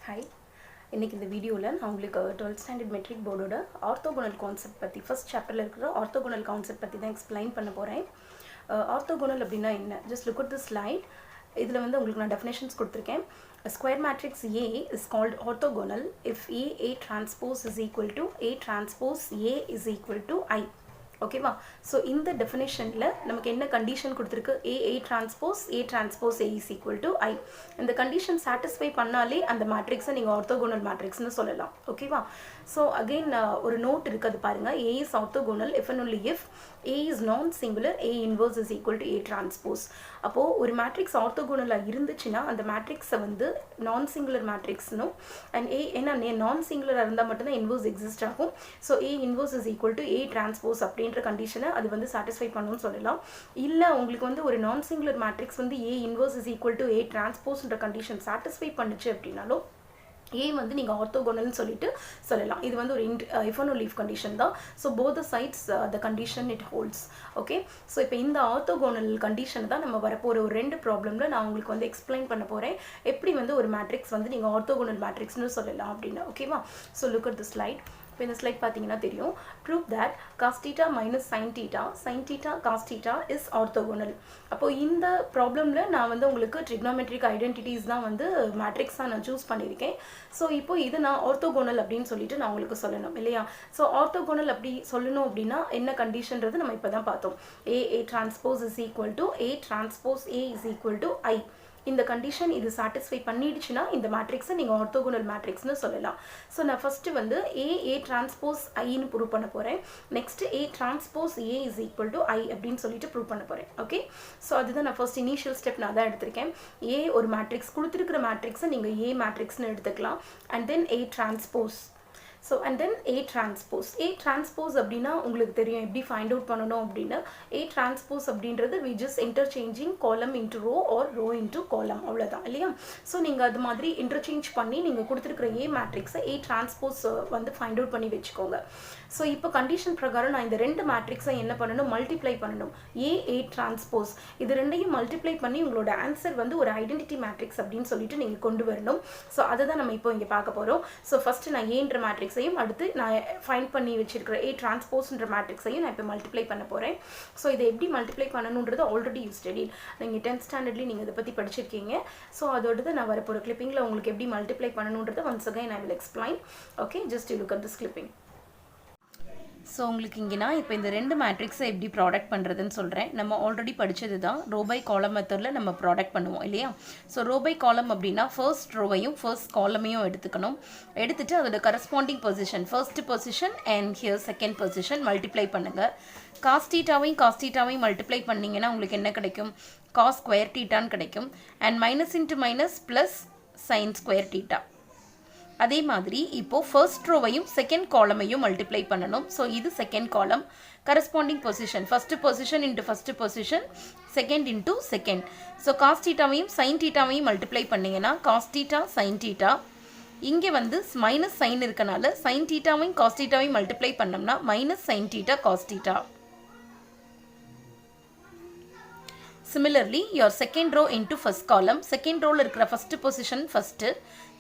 Hi. இன்னைக்கு இந்த வீடியோவில் நான் உங்களுக்கு 12th ஸ்டாண்டர்ட் மெட்ரிக் போர்டோட ஆர்த்தோகோனல் கான்செப்ட் பற்றி ஃபர்ஸ்ட் சாப்டரில் இருக்கிற ஆர்த்தோகோனல் கான்செப்ட் பற்றி தான் எக்ஸ்பிளைன் பண்ண போகிறேன். ஆர்த்தோகோனல் அப்படின்னா என்ன? Just look at the slide. இதில் வந்து உங்களுக்கு நான் டெஃபினேஷன்ஸ் கொடுத்துருக்கேன். A square matrix A is called orthogonal if A transpose is equal to A transpose A is equal to I. ஓகேவா? ஸோ இந்த டெஃபினேஷனில் நமக்கு என்ன கண்டிஷன் கொடுத்துருக்கு? A transpose A is equal to I. இந்த கண்டிஷன் சாட்டிஸ்ஃபை பண்ணாலே அந்த மேட்ரிக்ஸை நீங்கள் ஆர்த்தோகோனல் மேட்ரிக்ஸ்னு சொல்லலாம். ஓகேவா? ஸோ அகெயின் ஒரு நோட் இருக்குது பாருங்கள். A is orthogonal if and only if A is non-singular A inverse is equal to A transpose. அப்போது ஒரு மேட்ரிக்ஸ் ஆர்த்தோகோனலாக இருந்துச்சுன்னா அந்த மேட்ரிக்ஸை வந்து நான்-சிங்குலர் மேட்ரிக்ஸ்னும் அண்ட் ஏன்னா நான்-சிங்குலராக இருந்தால் மட்டும்தான் இன்வர்ஸ் எக்ஸிஸ்ட் ஆகும். So A inverse is equal to A transpose அப்படின்ற கண்டிஷனை அது வந்து சாட்டிஸ்ஃபை பண்ணணும்னு சொல்லலாம். இல்லை உங்களுக்கு வந்து ஒரு நான்-சிங்குலர் மேட்ரிக்ஸ் வந்து A inverse is equal to A transpose condition satisfy பண்ணுச்சு அப்படின்னாலும் A வந்து நீங்கள் ஆர்த்தோகோனல்னு சொல்லிட்டு சொல்லலாம். இது வந்து ஒரு if and only if condition தான். So both the sides the condition it holds. Okay, so இப்போ இந்த ஆர்த்தோகோனல் கண்டிஷன் தான் நம்ம வரப்போகிற ஒரு ரெண்டு ப்ராப்ளமில் நான் உங்களுக்கு வந்து எக்ஸ்பிளைன் பண்ண போகிறேன். எப்படி வந்து ஒரு மேட்ரிக்ஸ் வந்து நீங்கள் ஆர்த்தோகோனல் மேட்ரிக்ஸ்னு சொல்லலாம் அப்படின்னு. ஓகேவா? So look at the slide. இப்போ இந்த ஸ்லைட் பார்த்தீங்கன்னா தெரியும். Prove that cos theta minus sine theta cos theta is orthogonal. அப்போது இந்த ப்ராப்ளமில் நான் வந்து உங்களுக்கு ட்ரிக்னாமெட்ரிக் ஐடென்டிட்டிஸ் தான் வந்து மேட்ரிக்ஸாக நான் சூஸ் பண்ணியிருக்கேன். ஸோ இப்போ இது நான் ஆர்த்தோகோனல் அப்படின்னு சொல்லிட்டு நான் உங்களுக்கு சொல்லணும் இல்லையா? ஸோ ஆர்த்தோகோனல் அப்படி சொல்லணும் அப்படின்னா என்ன கண்டிஷன்றது நம்ம இப்போ தான் பார்த்தோம். A transpose is equal to A transpose A is equal to I. இந்த கண்டிஷன் இது சாட்டிஸ்ஃபை பண்ணிடுச்சுன்னா இந்த மேட்ரிக்ஸை நீங்கள் ஆர்த்தோகோனல் மேட்ரிக்ஸ்னு சொல்லலாம். ஸோ நான் ஃபஸ்ட்டு வந்து A transpose Iன்னு ப்ரூவ் பண்ண போகிறேன். Next A transpose A is equal to I அப்படின்னு சொல்லிட்டு ப்ரூவ் பண்ண போகிறேன். ஓகே, ஸோ அதுதான் நான் ஃபர்ஸ்ட் இனிஷியல் ஸ்டெப் நான் தான் எடுத்திருக்கேன். A ஒரு மேட்ரிக்ஸ் கொடுத்துருக்கிற மேட்ரிக்ஸை நீங்கள் A மேட்ரிக்ஸ்னு எடுத்துக்கலாம். And then A transpose. So and then A transpose அப்படின்னா உங்களுக்கு தெரியும் எப்படி ஃபைண்ட் அவுட் பண்ணணும் அப்படின்னு. A transpose அப்படின்றது we just interchanging column into row or row into column அவ்வளோதான் இல்லையா? ஸோ நீங்கள் அது மாதிரி இன்டர்சேஞ்ச் பண்ணி நீங்கள் கொடுத்துருக்குற A மேட்ரிக்ஸை A transpose வந்து ஃபைண்ட் அவுட் பண்ணி வச்சுக்கோங்க. ஸோ இப்போ கண்டிஷன் பிரகாரம் நான் இந்த ரெண்டு மேட்ரிக்ஸை என்ன பண்ணணும்? மல்டிப்ளை பண்ணணும். A transpose இது ரெண்டையும் மல்டிப்ளை பண்ணி உங்களோட ஆன்சர் வந்து ஒரு ஐடென்டிட்டி மேட்ரிக்ஸ் அப்படின்னு சொல்லிட்டு நீங்கள் கொண்டு வரணும். ஸோ அதை தான் நம்ம இப்போ இங்கே பார்க்க போகிறோம். ஸோ ஃபஸ்ட்டு நான் ஏன்ற மேட்ரிக்ஸ் அடுத்து நான் ஃபைண்ட் பண்ணி வச்சிருக்கிற A transpose மேட்ரிக்ஸையும் நான் இப்போ மல்டிப்ளை பண்ண போகிறேன். ஸோ இதை எப்படி மல்டிப்ளை பண்ணணுன்றது ஆல்ரெடி யூ ஸ்டடிட். நீங்கள் 10th ஸ்டாண்டர்ட்லேயும் நீங்கள் இதை பற்றி படிச்சிருக்கீங்க. ஸோ அதோட நான் வரப்போகிற கிளிப்பிங்கில் உங்களுக்கு எப்படி மல்டிப்ளை பண்ணணுன்றதை once again I will explain. Okay, just you look at this clipping. So உங்களுக்கு இங்கே நான் இப்போ இந்த ரெண்டு மேட்ரிக்ஸை எப்படி ப்ராடக்ட் பண்ணுறதுன்னு சொல்கிறேன். நம்ம ஆல்ரெடி படித்தது தான் ரோ பை காலம் மெத்தடில் நம்ம ப்ராடக்ட் பண்ணுவோம் இல்லையா? ஸோ ரோ பை காலம் அப்படின்னா ஃபர்ஸ்ட் ரோவையும் ஃபர்ஸ்ட் காலமையும் எடுத்துக்கணும். எடுத்துகிட்டு அதோட corresponding position first position and here second position multiply பண்ணுங்கள். காஸ் தீட்டாவையும் மல்டிப்ளை பண்ணிங்கன்னா உங்களுக்கு என்ன கிடைக்கும்? காஸ் ஸ்கொயர் தீட்டான்னு கிடைக்கும். And minus into minus plus sine square theta. அதே மாதிரி இப்போது ஃபர்ஸ்ட் ரோவையும் செகண்ட் காலமையும் மல்டிப்ளை பண்ணணும். ஸோ இது second column. Corresponding position first position into first position second into second. So cos தீட்டாவையும் சைன் தீட்டாவையும் மல்டிப்ளை பண்ணிங்கன்னா காஸ் தீட்டா சைன் தீட்டா. இங்கே வந்து மைனஸ் சைன் இருக்கனால சைன் தீட்டாவையும் காஸ் தீட்டாவையும் மல்டிப்ளை பண்ணோம்னா minus sine theta cos theta. Similarly, your second row into first column, second row இருக்கிற first position first,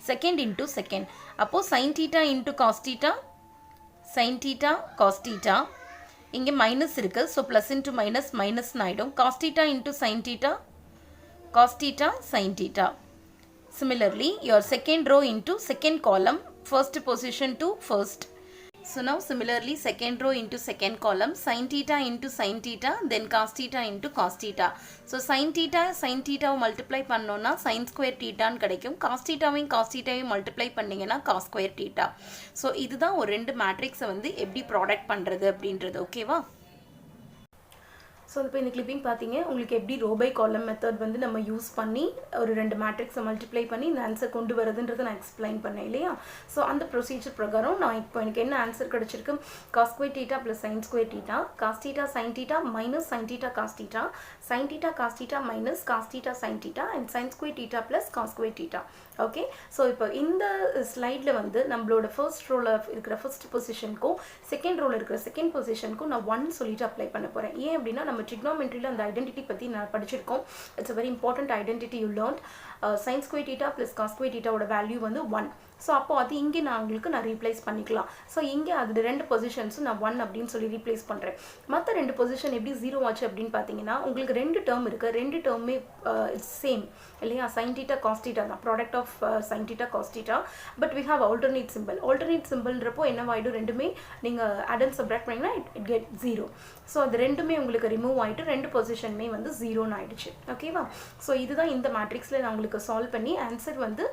second into second. அப்போ sin theta into cos theta, sin theta cos theta. இங்கே minus இருக்கு. So plus into minus minus ஆகிடும். cos theta into sin theta, cos theta sin theta. Similarly, your second row into second column, first position to first. So now similarly second row into second column sin theta into sin theta then cos theta into cos theta. So sin theta multiply பண்ணோம்னா sin square theta ன்னு கிடைக்கும். cos theta multiply பண்ணீங்கன்னா cos square theta. So இதுதான் ஒரு ரெண்டு மேட்ரிக்ஸை வந்து எப்படி ப்ராடக்ட் பண்ணுறது அப்படின்றது. ஓகேவா? ஸோ இப்போ இந்த கிளிப்பிங் பார்த்தீங்க உங்களுக்கு எப்படி ரோ பை காலம் மெத்தட் வந்து நம்ம யூஸ் பண்ணி ஒரு ரெண்டு மேட்ரிக்ஸை மல்டிப்ளை பண்ணி இந்த ஆன்சர் கொண்டு வரதுன்றதை நான் எக்ஸ்பிளைன் பண்ணேன் இல்லையா? ஸோ அந்த ப்ரொசீஜர் பிரகாரம் நான் இப்போ எனக்கு என்ன ஆன்சர் கிடச்சிருக்கு? Cos square theta plus sine square theta, cos theta sine theta minus sine theta cos theta, sine theta cos theta minus cos theta sine theta and sine square theta plus cos square theta. Okay, so இப்போ இந்த ஸ்லைடில் வந்து நம்மளோட first ரோவில் இருக்கிற first பொசிஷனுக்கும் second ரோவில் இருக்கிற second பொசிஷனுக்கும் நான் 1 சொல்லிட்டு apply பண்ண போகிறேன். ஏன் அப்படின்னா நம்ம ட்ரிக்னாமெட்ரியில் அந்த ஐடென்டிட்டி பற்றி நான் படிச்சிருக்கோம். It's a very important identity you learnt. sin square theta plus cos square theta ஓட வேல்யூ வந்து 1. ஸோ அப்போ அது இங்கே நான் ரீப்ளேஸ் பண்ணிக்கலாம். ஸோ இங்கே அது 2 பொசிஷன்ஸும் நான் 1 அப்படின்னு சொல்லி ரீப்ளேஸ் பண்ணுறேன். மற்ற 2 பொசிஷன் எப்படி 0 ஆச்சு அப்படின்னு பார்த்தீங்கன்னா உங்களுக்கு 2 டேர்ம் இருக்குது. 2 டேர்மே இட்ஸ் சேம் இல்லையா? sin theta cos theta தான், product of sin theta cos theta. But we have alternate simple. Alternate சிம்பிள்ன்றப்போ என்னவாயிடும், ரெண்டுமே நீங்கள் ஆட் அண்ட் சப்ராக்ட் பண்ணிங்கன்னா இட் கெட் 0. ஸோ அது ரெண்டுமே உங்களுக்கு ரிமூவ் ஆகிட்டு 2 பொசிஷனுமே வந்து 0ன்னு ஆயிடுச்சு. ஓகேவா? ஸோ இதுதான் இந்த மேட்ரிக்ஸில் நான் உங்களுக்கு சால்வ் பண்ணி ஆன்சர் வந்து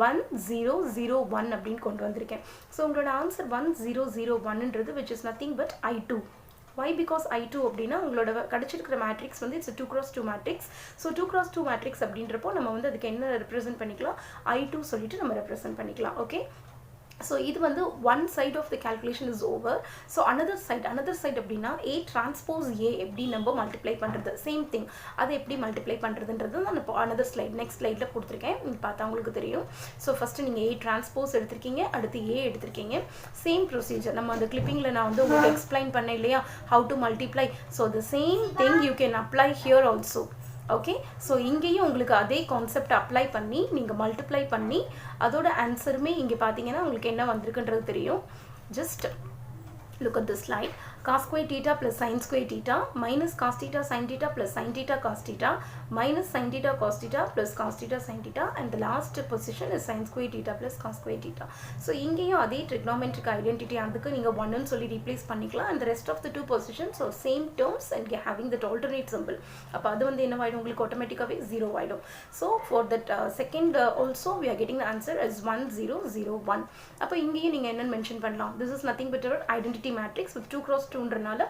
1001 அப்படின்னு கொண்டு வந்திருக்கேன். ஸோ உங்களோட answer 1001ன்றது which is nothing but I2. Why? Because I2 அப்படின்னா உங்களோட கிடைச்சிருக்கிற மேட்ரிக்ஸ் வந்து it's 2x2 matrix. So 2x2 matrix அப்படின்றப்போ நம்ம வந்து அதுக்கு என்ன ரெப்ரசென்ட் பண்ணிக்கலாம், I2 சொல்லிட்டு நம்ம ரெப்ரசென்ட் பண்ணிக்கலாம். ஓகே, ஸோ இது வந்து one side of the calculation is over. So another side அப்படின்னா A transpose A எப்படி நம்ம மல்டிப்ளை பண்ணுறது, சேம் திங் அதை எப்படி மல்டிப்ளை பண்ணுறதுன்றது நான் இப்போ another slide நெக்ஸ்ட் ஸ்லைடில் கொடுத்துருக்கேன். பார்த்தா உங்களுக்கு தெரியும். ஸோ ஃபஸ்ட்டு நீங்கள் A transpose எடுத்திருக்கீங்க, அடுத்து A எடுத்திருக்கீங்க. சேம் ப்ரொசீஜர் நம்ம அந்த கிளிப்பிங்கில் நான் வந்து உங்களுக்கு எக்ஸ்பிளைன் பண்ணேன் இல்லையா, how to multiply. So the same thing you can apply here also. Okay, so இங்கேயும் உங்களுக்கு அதே கான்செப்ட் அப்ளை பண்ணி நீங்கள் மல்டிப்ளை பண்ணி அதோட ஆன்சருமே இங்கே பார்த்தீங்கன்னா உங்களுக்கு என்ன வந்திருக்குன்றது தெரியும். Just look at this slide. Cos square theta plus sin square theta minus cos theta sin theta plus sin theta cos theta minus sin theta cos theta plus cos theta sin theta, and the last position is sin square theta plus cos square theta. So இங்கேயும் அதே trigonometric identity அதுக்கு நீங்கள் 1 ன்னு சொல்லி replace பண்ணிக்கலாம், and the rest of the 2 positions are same terms and having that alternate symbol. அப்போ அது வந்து என்ன ஆயிடும், உங்களுக்கு ஆட்டோமேட்டிக்காகவே 0 ஆயிடும். So for that second also we are getting the answer as 1001. அப்போ இங்கேயும் நீங்கள் என்னன்னு மென்ஷன் பண்ணலாம், this is nothing but our identity matrix with 2x2ன்றனால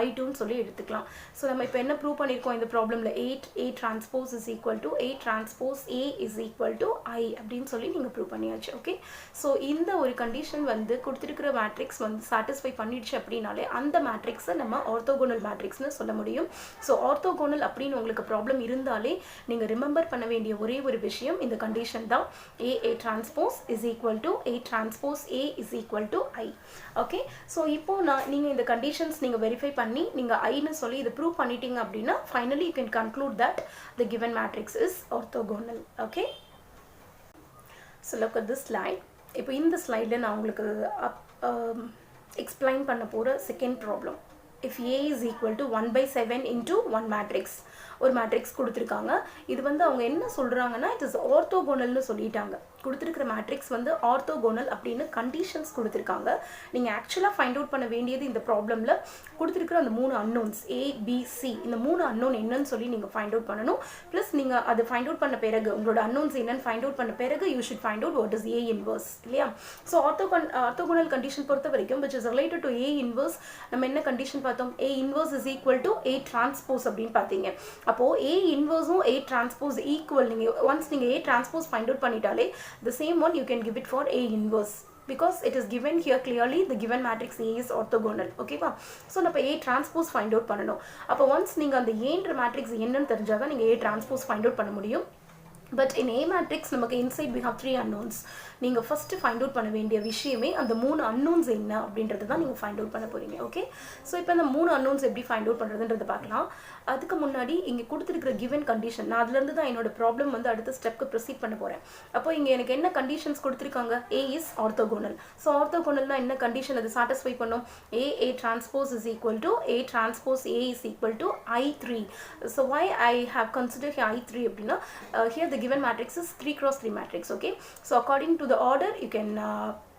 I2 ன்னு சொல்லி எடுத்துக்கலாம். ஸோ நம்ம இப்போ என்ன ப்ரூவ் பண்ணியிருக்கோம் இந்த ப்ராப்ளமில், 8A transpose is equal to A transpose A is equal to I அப்படின்னு சொல்லி நீங்கள் ப்ரூவ் பண்ணியாச்சு. ஓகே, ஸோ இந்த ஒரு கண்டிஷன் வந்து கொடுத்துருக்கிற மேட்ரிக்ஸ் வந்து சாட்டிஸ்ஃபை பண்ணிடுச்சு அப்படின்னாலே அந்த மேட்ரிக்ஸை நம்ம ஆர்த்தோகோனல் மேட்ரிக்ஸ்னு சொல்ல முடியும். ஸோ ஆர்த்தோகோனல் அப்படின்னு உங்களுக்கு ப்ராப்ளம் இருந்தாலே நீங்கள் ரிமெம்பர் பண்ண வேண்டிய ஒரே ஒரு விஷயம் இந்த கண்டிஷன் தான், A transpose is equal to A transpose A is equal to I. Okay, so இப்போ நீங்கள் இந்த கண்டிஷன்ஸ் நீங்கள் வெரிஃபை பண்ணி நீங்கள் ஐன்னு சொல்லி இதை ப்ரூவ் பண்ணிட்டீங்க அப்படின்னா finally you can conclude that the given matrix is orthogonal. Okay, so look at this slide. இப்போ இந்த ஸ்லைடில் நான் உங்களுக்கு எக்ஸ்பிளைன் பண்ண போகிற second problem. if A is equal to 1/7 into 1 matrix, ஒரு மேட்ரிக்ஸ் கொடுத்துருக்காங்க. இது வந்து அவங்க என்ன சொல்கிறாங்கன்னா இட் இஸ் ஆர்த்தோகோனல்னு சொல்லிட்டாங்க. கொடுத்துருக்கிற மேட்ரிக்ஸ் வந்து ஆர்த்தோகோனல் அப்படின்னு கண்டிஷன்ஸ் கொடுத்துருக்காங்க. நீங்கள் ஆக்சுவலாக ஃபைண்ட் அவுட் பண்ண வேண்டியது இந்த ப்ராப்ளமில் கொடுத்துருக்கிற அந்த 3 அன்னோன்ஸ் ABC, இந்த 3 அன்னோன் என்னன்னு சொல்லி நீங்கள் ஃபைண்ட் அவுட் பண்ணணும். ப்ளஸ் நீங்கள் அது ஃபைண்ட் அவுட் பண்ண பிறகு உங்களோட அன்னோன்ஸ் என்னன்னு ஃபைண்ட் அவுட் பண்ண பிறகு you should find out what is A inverse இல்லையா. ஸோ ஆர்த்தோகோனல் கண்டிஷன் பொறுத்த வரைக்கும் which is related to A inverse நம்ம என்ன கண்டிஷன் பார்த்தோம், A இன்வர்ஸ் is equal to A transpose அப்படின்னு பார்த்தீங்க. அப்போது A இன்வர்ஸும் A transpose ஈக்குவல். நீங்கள் ஒன்ஸ் நீங்கள் A transpose ஃபைண்ட் அவுட் பண்ணிட்டாலே the same one you can give it for A inverse because it is given here clearly the given matrix A is orthogonal. Okay va, so நம்ம A transpose find out பண்ணனும். அப்போ once நீங்க அந்த A ன்ற matrix என்னன்னு தெரிஞ்சாதான் நீங்க A transpose find out பண்ண முடியும். But in A matrix நமக்கு inside we have 3 unknowns. நீங்க first find out பண்ண வேண்டிய விஷயமே அந்த 3 unknowns என்ன அப்படின்றது தான் நீங்க find out பண்ண போறீங்க. ஓகே, ஸோ இப்போ இந்த 3 unknowns எப்படி find out பண்ணுறதுன்றது பார்க்கலாம். அதுக்கு முன்னாடி இங்கே கொடுத்துருக்கிற given condition, நான் அதுலேருந்து தான் என்னோட ப்ராப்ளம் வந்து அடுத்த ஸ்டெப்க்கு ப்ரொசீட் பண்ண போகிறேன். அப்போ இங்கே எனக்கு என்ன கண்டிஷன்ஸ் கொடுத்துருக்காங்க, A is orthogonal. ஸோ ஆர்த்தோகோனல்னா என்ன கண்டிஷன் அது சாட்டிஸ்ஃபை பண்ணும், A transpose is equal to A transpose A is equal to I3. So why I have considered here I3 அப்படின்னா here the given matrix is 3x3 matrix. Okay, so according to the order you can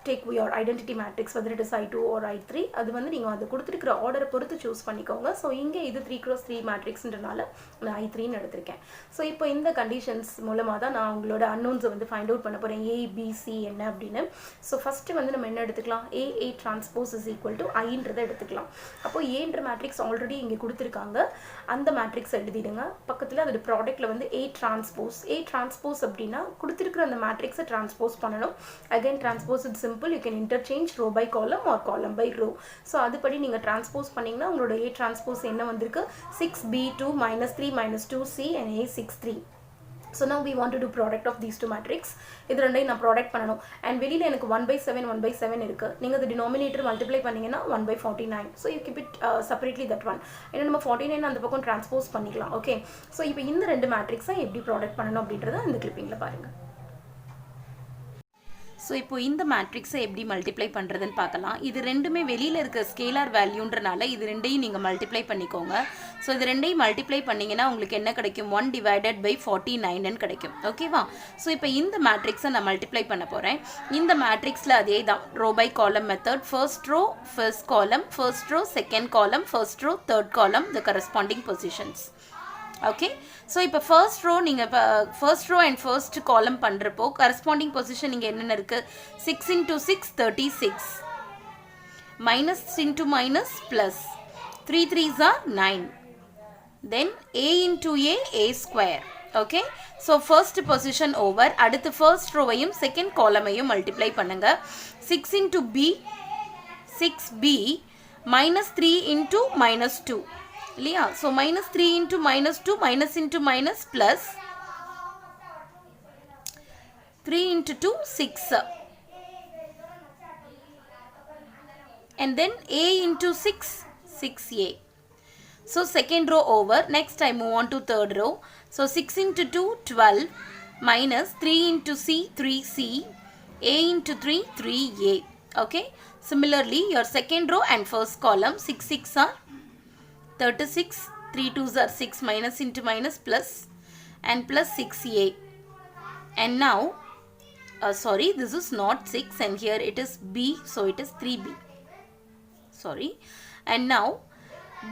take your identity matrix whether it is I2 or I3. அது வந்து நீங்கள் அது கொடுத்துருக்கிற ஆர்டரை பொறுத்து choose பண்ணிக்கோங்க. So இங்கே இது 3x3 மேட்ரிக்ஸ்ன்றனால நான் I3ன்னு எடுத்திருக்கேன். ஸோ இப்போ இந்த கண்டிஷன்ஸ் மூலமாக தான் நான் உங்களோட அன்னோன்ஸை வந்து ஃபைண்ட் அவுட் பண்ண போகிறேன், ABC என்ன அப்படின்னு. ஸோ ஃபஸ்ட்டு வந்து நம்ம என்ன எடுத்துக்கலாம், A transpose is equal to Iன்றதை எடுத்துக்கலாம். அப்போ ஏன்ற மேட்ரிக்ஸ் ஆல்ரெடி இங்கே கொடுத்துருக்காங்க, அந்த மேட்ரிக்ஸ் எழுதிடுங்க. பக்கத்தில் அதோட ப்ராடக்ட்டில் வந்து A transpose அப்படின்னா கொடுத்துருக்கிற அந்த மேட்ரிக்ஸை டிரான்ஸ்போஸ் பண்ணணும். Again transpose it simple, you can interchange row by column or column by row. So அதுபடி நீங்கள் transpose பண்ணிங்கன்னா உங்களோட A transpose என்ன வந்திருக்கு, 6B2 -3 -2C and A 6 3. So now we want to do product of these two matrix. இது ரெண்டையும் நான் product பண்ணணும். அண்ட் வெளியில் எனக்கு 1/7 1/7 இருக்குது. நீங்கள் அது டினாமினேட்டர் மல்டிப்ளை பண்ணிங்கன்னா 1/49. So you keep it separately that one. ஏன்னா நம்ம 49 அந்த பக்கம் ட்ரான்ஸ்போஸ் பண்ணிக்கலாம். ஓகே, ஸோ இப்போ இந்த ரெண்டு மேட்ரிக்ஸை எப்படி ப்ராடக்ட் பண்ணணும் அப்படின்றத இந்த கிளிப்பிங்கில் பாருங்கள். ஸோ இப்போ இந்த மேட்ரிக்ஸை எப்படி மல்டிப்ளை பண்ணுறதுன்னு பார்க்கலாம். இது ரெண்டுமே வெளியில் இருக்க ஸ்கேலார் வேல்யூன்றனால இது ரெண்டையும் நீங்கள் மல்டிப்ளை பண்ணிக்கோங்க. ஸோ இது ரெண்டையும் மல்டிப்ளை பண்ணிங்கன்னா உங்களுக்கு என்ன கிடைக்கும்? 1/49 கிடைக்கும். ஓகேவா? ஸோ இப்போ இந்த மேட்ரிக்ஸை நான் மல்டிப்ளை பண்ண போகிறேன். இந்த மேட்ரிக்ஸில் அதே தான் row by column method. First row first column, first row second column, first row third column, the corresponding positions. Okay, so இப்போ ஃபர்ஸ்ட் ரோ நீங்கள் இப்போ first row and first column பண்ணுறப்போ கரஸ்பாண்டிங் பொசிஷன் இங்கே என்னென்ன இருக்குது? 6 × 6 36, minus into minus plus, 3 3s are 9, then a into a square. Okay, so first position over. அடுத்து first ரோவையும் second காலமையும் மல்டிப்ளை பண்ணுங்க. 6 into b 6b minus 3 into minus 2 இல்லையா? So minus 3 into minus 2 minus into minus plus 3 into 2 6 and then a into 6 6a. So second row over. Next I move on to third row. So 6 into 2 12 minus 3 into c 3c, a into 3 3a. Okay, similarly your second row and first column 6 6 are 36, 3 2s are 6, minus into minus plus and plus 6a. And now sorry, this is not 6 and here it is b, so it is 3b. Sorry. And now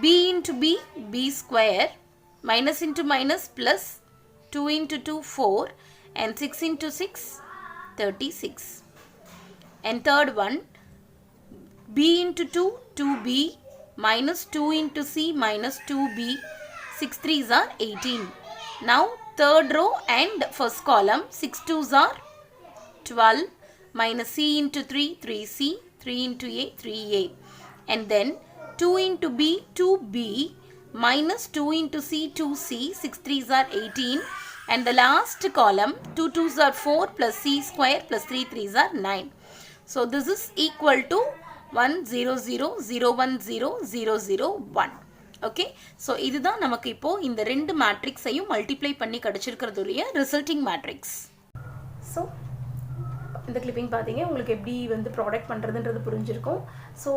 b into b, b square, minus into minus plus 2 into 2 4 and 6 into 6 36. And third one, b into 2 2b minus 2 into c minus 2b, 6 3s are 18. Now third row and first column 6 2s are 12 minus c into 3 3c, 3 into a 3a, and then 2 into b 2b minus 2 into c 2c, 6 3s are 18, and the last column 2 2s are 4 plus c square plus 3 3s are 9. So this is equal to 1 0 0 0 1 0 0 0 1. Okay, so இதுதான் நமக்கு இப்போது இந்த ரெண்டு மேட்ரிக்ஸையும் multiply பண்ணி கிடச்சிருக்கிறதுடைய resulting matrix. So இந்த clipping பார்த்தீங்க, உங்களுக்கு எப்படி வந்து ப்ராடக்ட் பண்ணுறதுன்றது புரிஞ்சிருக்கும். ஸோ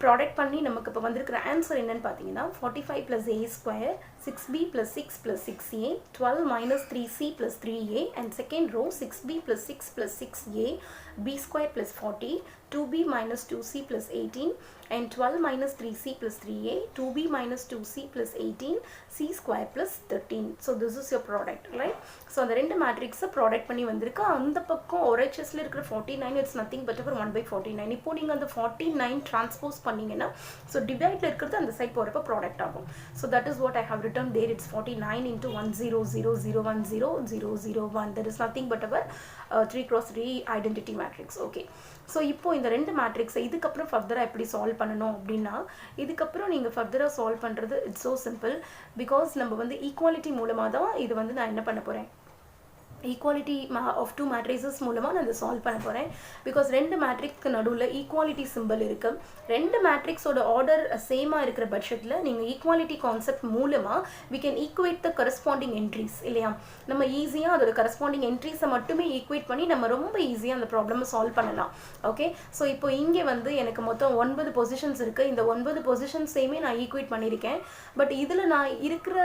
ப்ராடக்ட் பண்ணி நமக்கு இப்போ வந்திருக்கிற ஆன்சர் என்னன்னு பார்த்தீங்கன்னா 45 + a square, 6b + 6 + 6a, 12 minus 3c + 3a, and second row 6b + 6 + 6a, b square + 40, 2b minus 2c + 18, and 12 minus 3c + 3a, 2b minus 2c + 18, c square + 13. So this is your product, right? So அந்த ரெண்டு மேட்ரிக்ஸை product பண்ணி வந்திருக்கு. அந்த பக்கம் ORHSல இருக்கிற 49 it's nothing but ஒரு 1/49. இப்போ நீங்கள் அந்த 49 டிரான்ஸ்போஸ் பண்ணீங்கன்னா ஸோ டிவைடில் இருக்கிறது அந்த சைட் போகிறப்ப ப்ராடக்ட் ஆகும். So that is what I have written there. It's 49 into 1 0 0 0 1 0 0 0 1. That is nothing but our 3x3 identity matrix. Okay, so இப்போ இந்த ரெண்டு மேட்ரிக்ஸை இதுக்கப்புறம் ஃபர்தராக எப்படி சால்வ் பண்ணணும் அப்படின்னா, இதுக்கப்புறம் நீங்கள் ஃபர்தராக சால்வ் பண்ணுறது இட்ஸ் ஸோ சிம்பிள். பிகாஸ் நம்ம வந்து ஈக்குவாலிட்டி மூலமாக தான் இது வந்து நான் என்ன பண்ண போகிறேன், ஈக்குவாலிட்டி ஆஃப் டூ மேட்ரிக்ஸஸ் மூலமாக நான் இதை சால்வ் பண்ண போகிறேன். பிகாஸ் ரெண்டு மேட்ரிக்ஸ்க்கு நடுவில் ஈக்குவாலிட்டி சிம்பிள் இருக்குது. ரெண்டு மேட்ரிக்ஸோட ஆர்டர் சேமாக இருக்கிற பட்சத்தில் நீங்கள் ஈக்குவாலிட்டி கான்செப்ட் மூலமாக we can equate the corresponding entries இல்லையா? நம்ம ஈஸியாக அதோட கரஸ்பாண்டிங் என்ட்ரிஸை மட்டுமே ஈக்குவேட் பண்ணி நம்ம ரொம்ப ஈஸியாக அந்த ப்ராப்ளமை சால்வ் பண்ணலாம். ஓகே, ஸோ இப்போ இங்கே வந்து எனக்கு மொத்தம் 9 பொசிஷன்ஸ் இருக்குது. இந்த 9 பொசிஷன்ஸையுமே நான் ஈக்குவேட் பண்ணியிருக்கேன். பட் இதில் நான் இருக்கிற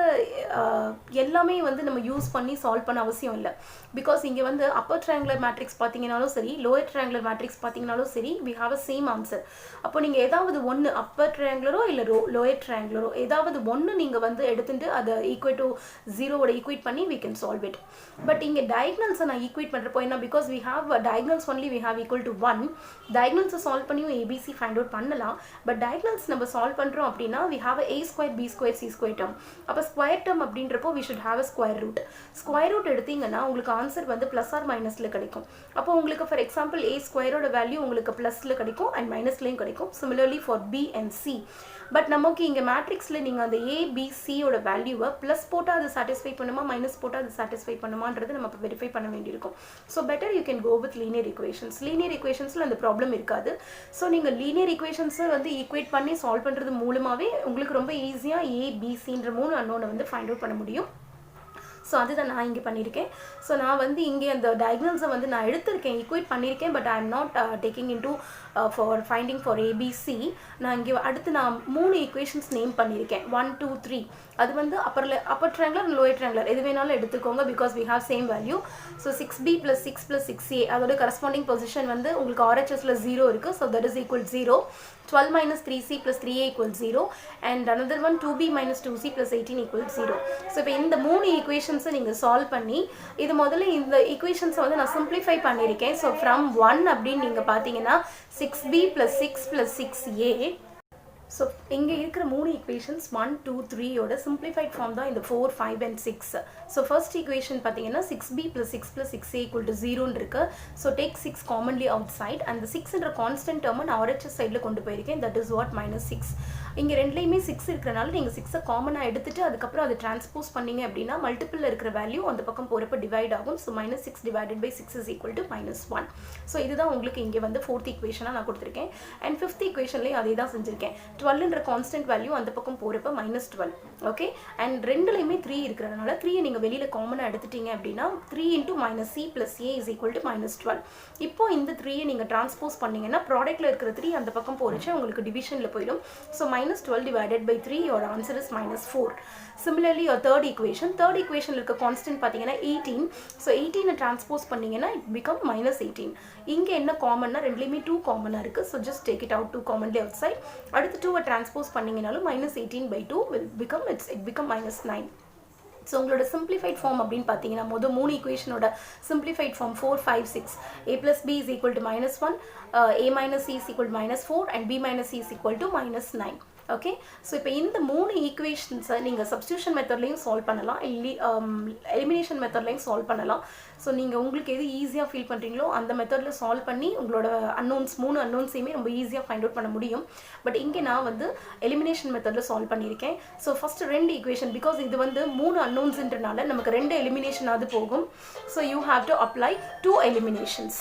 எல்லாமே வந்து நம்ம யூஸ் பண்ணி சால்வ் பண்ண அவசியம் இல்லை. பிகாஸ் இங்கே வந்து அப்பர் ட்ரையாங்குலர் மேட்ரிக்ஸ் பார்த்தீங்கன்னாலும் சரி, லோயர் ட்ரையாங்குலர் மேட்ரிக்ஸ் பார்த்தீங்கன்னாலும் சரி, we have a same answer. அப்போ நீங்கள் ஏதாவது ஒன்று அப்பர் ட்ரையாங்குலரோ இல்லை லோயர் ட்ரையாங்குலரோ ஏதாவது ஒன்று நீங்கள் வந்து எடுத்துட்டு அதை ஈக்குவேட் டு 0வோட ஈக்குவேட் பண்ணி we can solve it. But இங்கே டயக்னல்ஸை நான் ஈக்குவேட் பண்ணுறப்போ என்ன, because we have diagonals only we have equal to 1. டயக்னல்ஸை சால்வ் பண்ணியும் ஏபிசி ஃபைண்ட் அவுட் பண்ணலாம். பட் டயக்னல்ஸ் நம்ம சால்வ் பண்ணுறோம் அப்படின்னா we have a square b square c square term. அப்போ ஸ்கொயர் டேர்ம் அப்படின்றப்போ we should have a square root. Square root எடுத்தீங்கன்னா உங்களுக்கு ஆன்சர் வந்து ப்ளஸ் ஆர் மைனஸில் கிடைக்கும். அப்போ உங்களுக்கு ஃபார் எக்ஸாம்பிள் ஏ ஸ்கொயரோட வேல்யூ உங்களுக்கு ப்ளஸில் கிடைக்கும் அண்ட் மைனஸ்லேயும் கிடைக்கும். Similarly for B and C. But நமக்கு இங்கே மேட்ரிக்ஸில் நீங்கள் அந்த ஏபிசியோட வேல்யூவை ப்ளஸ் போட்டால் அது சாட்டிஸ்ஃபை பண்ணுமா, மைனஸ் போட்டால் அது சாட்டிஸ்ஃபை பண்ணுமான்றது நம்ம இப்போ வெரிஃபை பண்ண வேண்டியிருக்கும். So better you can go with linear equations. Linear ஈக்குவேஷன்ஸில் அந்த ப்ராப்ளம் இருக்காது. ஸோ நீங்கள் லீனியர் ஈக்குவேஷன்ஸை வந்து ஈக்குவேட் பண்ணி சால்வ் பண்ணுறது மூலமாகவே உங்களுக்கு ரொம்ப ஈஸியாக ஏபிசின்ற 3 அன்னோனை வந்து ஃபைண்ட் அவுட் பண்ண முடியும். ஸோ அதுதான் நான் இங்கே பண்ணியிருக்கேன். ஸோ நான் வந்து இங்கே அந்த டயக்னல்ஸை வந்து நான் எடுத்திருக்கேன், ஈக்குவேட் பண்ணியிருக்கேன். But I am not taking into for finding for ABC. நான் இங்கே அடுத்து நான் 3 ஈக்குவேஷன்ஸ் நேம் பண்ணியிருக்கேன், 1 2 3. அது வந்து upper triangular and lower triangular எது வேணாலும் எடுத்துக்கோங்க, because we have same value. So 6b + 6 + 6a அதோட கரஸ்பாண்டிங் பொசிஷன் வந்து உங்களுக்கு RHSல 0 இருக்குது. So that is equal 0. 12 - 3c + 3a = 0. And another one 2b - 2c + 18 = 0. So இப்போ இந்த 3 ஈக்குவேஷன்ஸை நீங்கள் சால்வ் பண்ணி இது முதல்ல இந்த ஈக்குவேஷன்ஸை வந்து நான் சிம்பிளிஃபை பண்ணியிருக்கேன். ஸோ ஃப்ரம் 1 அப்படின்னு நீங்கள் பார்த்தீங்கன்னா 6b + 6 + 6a. ஸோ இங்கே இருக்கிற 3 ஈக்குவேஷன்ஸ் 1 2 3யோட சிம்பிளிஃபைட் ஃபார்ம் தான் இந்த 4 5 and 6. ஸோ ஃபர்ஸ்ட் ஈக்குவேஷன் பார்த்தீங்கன்னா 6b + 6 + 6a = 0ன்னு இருக்கு. So take 6 commonly out side. அந்த 6ன்ற கான்ஸ்டன்ட் டேர்மை நான் RHS சைடில் கொண்டு போயிருக்கேன். That is what -6. இங்கே ரெண்டுலேயுமே 6 இருக்கிறனால நீங்கள் 6 காமனாக எடுத்துட்டு அதுக்கப்புறம் அதை டிரான்ஸ்போஸ் பண்ணீங்க அப்படின்னா மல்டிபிளில் இருக்கிற வேல்யூ அந்த பக்கம் போகிறப்ப டிவைட் ஆகும். So -6 / 6 is equal to -1. So இதுதான் உங்களுக்கு இங்கே வந்து 4th ஈக்குவேஷனாக நான் கொடுத்துருக்கேன். அண்ட் 5th ஈக்குவேஷன்லேயும் அதே தான் செஞ்சுருக்கேன். 12ன்ற கான்ஸ்டன்ட் வேல்யூ அந்த பக்கம் போகிறப்ப -12. ஓகே. அண்ட் ரெண்டுலையுமே 3 இருக்கிறதுனால 3 நீங்கள் வெளியில் காமனாக எடுத்துட்டீங்க அப்படின்னா 3 × -c + a is equal to -12. இப்போ இந்த 3 நீங்கள் டிரான்ஸ்போஸ் பண்ணீங்கன்னா ப்ராடக்ட்டில் இருக்கிற 3 அந்த பக்கம் போகிறச்சு உங்களுக்கு டிவிஷனில் போயிடும். So -12 / 3 your answer is -4. Similarly your third equation இருக்க கான்ஸ்டன்ட் பார்த்தீங்கன்னா 18. ஸோ 18 டிரான்ஸ்போஸ் பண்ணீங்கன்னா it become -18. இங்கே என்ன காமன்னா ரெண்டுலேயுமே 2 காமனாக இருக்குது. So just take it out 2 commonly out side. அடுத்து 2 டிரான்ஸ்போஸ் பண்ணிங்கனாலும் -18/2 will become it become -9. So உங்களோட சிம்பிளிஃபைட் ஃபார்ம் அப்படின்னு பார்த்தீங்கன்னா மொதல் 3 ஈக்குவேஷனோட simplified form 4 5 6. a + b is equal to -1, a - c is equal to -4 and b - c is equal to -9. Okay. So இப்போ இந்த 3 ஈக்குவேஷன்ஸை நீங்கள் சப்ஸ்டியூஷன் மெத்தட்லையும் சால்வ் பண்ணலாம், இல்லை எலிமினேஷன் மெத்தட்லையும் சால்வ் பண்ணலாம். ஸோ நீங்கள் உங்களுக்கு எது ஈஸியாக ஃபீல் பண்ணுறீங்களோ அந்த மெத்தடில் சால்வ் பண்ணி உங்களோட அன்னோன்ஸ் 3 அன்னோன்ஸையுமே ரொம்ப ஈஸியாக ஃபைண்ட் அவுட் பண்ண முடியும். பட் இங்கே நான் வந்து எலிமினேஷன் மெத்தடில் சால்வ் பண்ணியிருக்கேன். ஸோ ஃபஸ்ட்டு 2 ஈக்குவேஷன், பிகாஸ் இது வந்து 3 அன்னோன்ஸ்ன்றனால நமக்கு 2 எலிமினேஷனாவது போகும். So you have to apply 2 eliminations.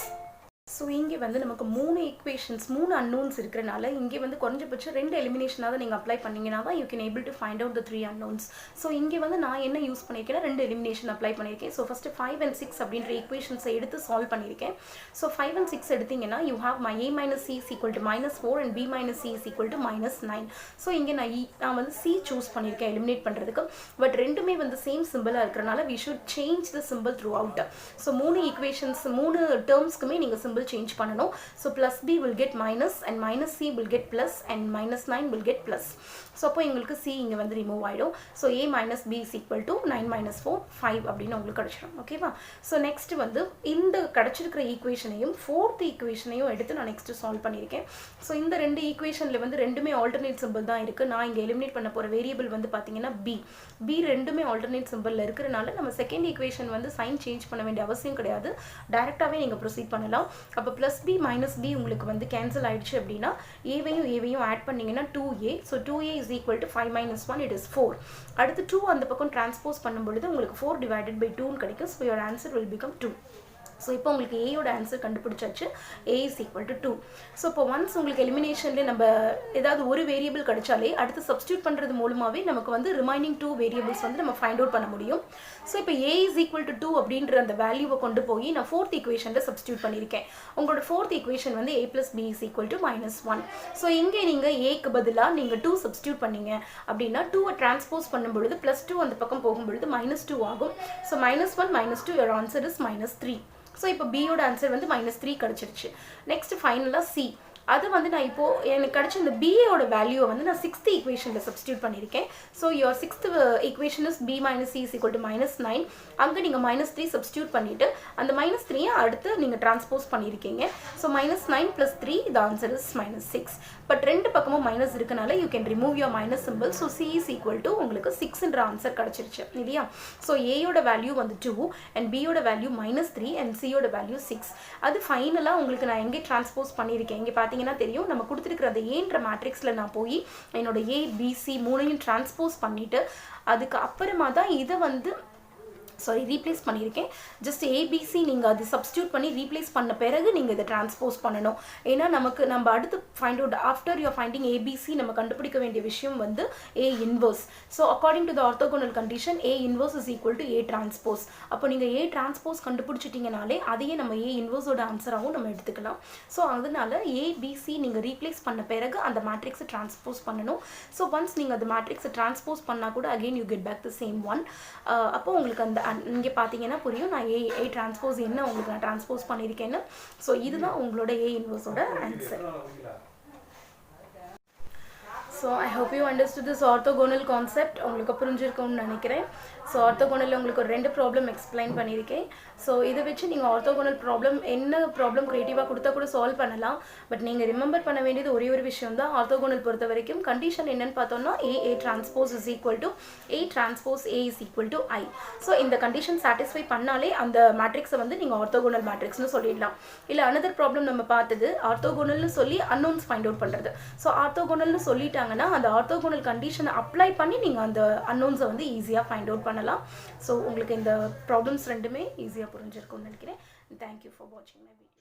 So இங்கே வந்து நமக்கு 3 ஈக்குவேஷன்ஸ் 3 அன்னோன்ஸ் இருக்கிறனால இங்கே வந்து குறைஞ்சபட்சம் 2 எலிமினேஷனாக நீங்கள் அப்ளை பண்ணிங்கன்னா தான் you can able to find out the 3 unknowns. So இங்கே வந்து நான் என்ன யூஸ் பண்ணியிருக்கேன்னா 2 எலிமினேஷன் அப்ளை பண்ணியிருக்கேன். ஸோ ஃபஸ்ட்டு 5 and 6 அப்படின்ற ஈக்குவேஷன்ஸை எடுத்து சால்வ் பண்ணியிருக்கேன். ஸோ 5 and 6 எடுத்தீங்கன்னா you have a - c is equal to -4 and b - c is equal to -9. So இங்கே நான் வந்து c சூஸ் பண்ணியிருக்கேன் எலிமினேட் பண்ணுறதுக்கு. பட் ரெண்டுமே வந்து சேம் சிம்பிளாக இருக்கிறனால we should change the simple throughout. So 3 equations 3 டேர்ம்ஸ்க்குமே நீங்கள் சிம்பிள் சேஞ்ச் பண்ணணும். So +b will get minus and -c will get plus and -9 will get plus. So அப்போ எங்களுக்கு c இங்கே வந்து ரிமூவ் ஆகிடும். So a - b is equal to 9 - 4 5 அப்படின்னு உங்களுக்கு கிடச்சிடும். ஓகேவா. ஸோ நெக்ஸ்ட் வந்து இந்த கிடச்சிருக்கிற ஈக்குவேஷனையும் 4th ஈக்குவேஷனையும் எடுத்து நான் நெக்ஸ்ட் சால்வ் பண்ணியிருக்கேன். ஸோ இந்த 2 ஈக்குவேஷனில் வந்து ரெண்டுமே ஆல்டர்னேட் சிம்பிள் தான் இருக்குது. நான் இங்கே எலிமினேட் பண்ண போகிற வேரியபிள் வந்து பார்த்தீங்கன்னா b ரெண்டுமே ஆல்டர்னேட் சிம்பிளில் இருக்கிறனால நம்ம செகண்ட் ஈக்குவேஷன் வந்து சைன் சேஞ்ச் பண்ண வேண்டிய அவசியம் கிடையாது, டைரெக்டாகவே நீங்கள் ப்ரொசீட் பண்ணலாம். அப்போ +b - b உங்களுக்கு வந்து கேன்சல் ஆயிடுச்சு அப்படின்னா ஏவையும் ஆட் பண்ணிங்கன்னா 2a. So 2a is equal to 5 - 1 it is 4. அடுத்து 2 அந்த பக்கம் டிரான்ஸ்போஸ் பண்ணும்பொழுது உங்களுக்கு 4 / 2 கிடைக்கும். So your answer will become 2. So இப்போ உங்களுக்கு ஏயோட ஆன்சர் கண்டுபிடிச்சாச்சு. a is equal to 2. So இப்போ ஒன்ஸ் உங்களுக்கு எலிமினேஷன்லேயே நம்ம ஏதாவது ஒரு வேரியபிள் கிடைச்சாலே அடுத்து சப்ஸ்டியூட் பண்ணுறது மூலமாகவே நமக்கு வந்து ரிமைனிங் 2 வேரியபிள்ஸ் வந்து நம்ம ஃபைண்ட் அவுட் பண்ண முடியும். ஸோ இப்போ a is equal to 2 அப்படின்ற அந்த வேல்யூவை கொண்டு போய் நான் 4th ஈக்குவேஷனில் சப்ஸ்டியூட் பண்ணியிருக்கேன். உங்களோட 4th ஈக்குவேஷன் வந்து a + b is equal to -1. So இங்கே நீங்கள் ஏக்கு பதிலாக நீங்கள் 2 சப்ஸ்டியூட் பண்ணீங்க அப்படின்னா 2வை டிரான்ஸ்போஸ் பண்ணும்பொழுது +2 அந்த பக்கம் போகும்பொழுது -2 ஆகும். So -1 - 2 your answer is -3. So இப்போ பியோட ஆன்சர் வந்து -3 கிடச்சிருச்சு. நெக்ஸ்ட் ஃபைனலாக சி. அது வந்து நான் இப்போது எனக்கு கிடச்ச இந்த பிஏயோட வேல்யூவை வந்து நான் 6th ஈக்குவேஷனில் சப்ஸ்டியூட் பண்ணியிருக்கேன். So your 6th equation is b - c = -9. அங்கே நீங்கள் -3 சப்ஸ்டியூட் பண்ணிவிட்டு அந்த -3 அடுத்து நீங்கள் டிரான்ஸ்போஸ் பண்ணியிருக்கீங்க. So -9 + 3 the answer is -6. But ரெண்டு பக்கமும் மைனஸ் இருக்கனால you can remove your minus simple. So c = உங்களுக்கு 6ன்ற ஆன்சர் கிடச்சிருச்சு இல்லையா. ஸோ ஏயோட வேல்யூ வந்து 2 அண்ட் பியோட வேல்யூ -3 அண்ட் சியோட வேல்யூ 6. அது ஃபைனலாக உங்களுக்கு நான் எங்கே டிரான்ஸ்போஸ் பண்ணியிருக்கேன் இங்கே பார்த்தீங்கன்னா தெரியும். நம்ம கொடுத்துருக்கிற அந்த ஏன்ற மேட்ரிக்ஸில் நான் போய் என்னோட ABC 3ஐயும் டிரான்ஸ்போஸ் பண்ணிவிட்டு அதுக்கு அப்புறமா தான் இதை வந்து ரீப்ளேஸ் பண்ணியிருக்கேன். ஜஸ்ட் ABC நீங்கள் அது சப்ஸ்டியூட் பண்ணி ரீப்ளேஸ் பண்ண பிறகு நீங்கள் இதை டிரான்ஸ்போஸ் பண்ணணும். ஏன்னா நம்ம அடுத்து find out after your finding ABC நம்ம கண்டுபிடிக்க வேண்டிய விஷயம் வந்து A inverse. So according to the orthogonal condition A inverse is equal to A transpose. அப்போ நீங்கள் A டிரான்ஸ்போஸ் கண்டுபிடிச்சிட்டிங்கனாலே அதையே நம்ம A இன்வர்ஸோட ஆன்சராகவும் நம்ம எடுத்துக்கலாம். ஸோ அதனால ABC நீங்கள் ரீப்ளேஸ் பண்ண பிறகு அந்த மேட்ரிக்ஸை டிரான்ஸ்போஸ் பண்ணணும். ஸோ ஒன்ஸ் நீங்கள் அந்த மேட்ரிக்ஸை டிரான்ஸ்போஸ் பண்ணால் கூட again you get back the same one. அப்போ உங்களுக்கு அந்த இங்கே பார்த்தீங்கன்னா புரியும் நான் A டிரான்ஸ்போஸ் என்ன உங்களுக்கு நான் டிரான்ஸ்போஸ் பண்ணியிருக்கேன்னு. ஸோ இதுதான் உங்களோட A இன்வர்ஸோட answer. So I hope you understood this orthogonal concept. உங்களுக்கு புரிஞ்சிருக்கும்னு நினைக்கிறேன். ஸோ ஆர்த்தோகோனலில் உங்களுக்கு ஒரு 2 ப்ராப்ளம் எக்ஸ்பிளைன் பண்ணியிருக்கேன். ஸோ இதை வச்சு நீங்கள் ஆர்த்தோகோனல் ப்ராப்ளம் என்ன ப்ராப்ளம் க்ரியேட்டிவாக கொடுத்தா கூட சால்வ் பண்ணலாம். பட் நீங்கள் ரிமெம்பர் பண்ண வேண்டியது ஒரே ஒரு விஷயம் தான். ஆர்த்தோகோனல் பொறுத்த வரைக்கும் கண்டிஷன் என்னன்னு பார்த்தோம்னா A transpose is equal to A transpose A is equal to I. So இந்த கண்டிஷன் சாட்டிஸ்ஃபை பண்ணாலே அந்த மேட்ரிக்ஸை வந்து நீங்கள் ஆர்த்தோகோனல் மேட்ரிக்ஸ்னு சொல்லிடலாம். இல்லை அனதர் ப்ராப்ளம் நம்ம பார்த்தது ஆர்த்தோகோனல்னு சொல்லி அன்னோன்ஸ் ஃபைண்ட் அவுட் பண்ணுறது. ஸோ ஆர்த்தோகோனல்னு சொல்லிட்டாங்கன்னா அந்த ஆர்த்தோகோனல் கண்டிஷனை அப்ளை பண்ணி நீங்கள் அந்த அன்னோன்ஸை வந்து ஈஸியாக ஃபைண்ட் அவுட் பண்ணலாம். ஸோ உங்களுக்கு இந்த ப்ராப்ளம்ஸ் ரெண்டுமே ஈஸியாக புரிஞ்சிருக்கும்னு நினைக்கிறேன். தேங்க்யூ ஃபார் வாட்சிங் மை வீடியோ.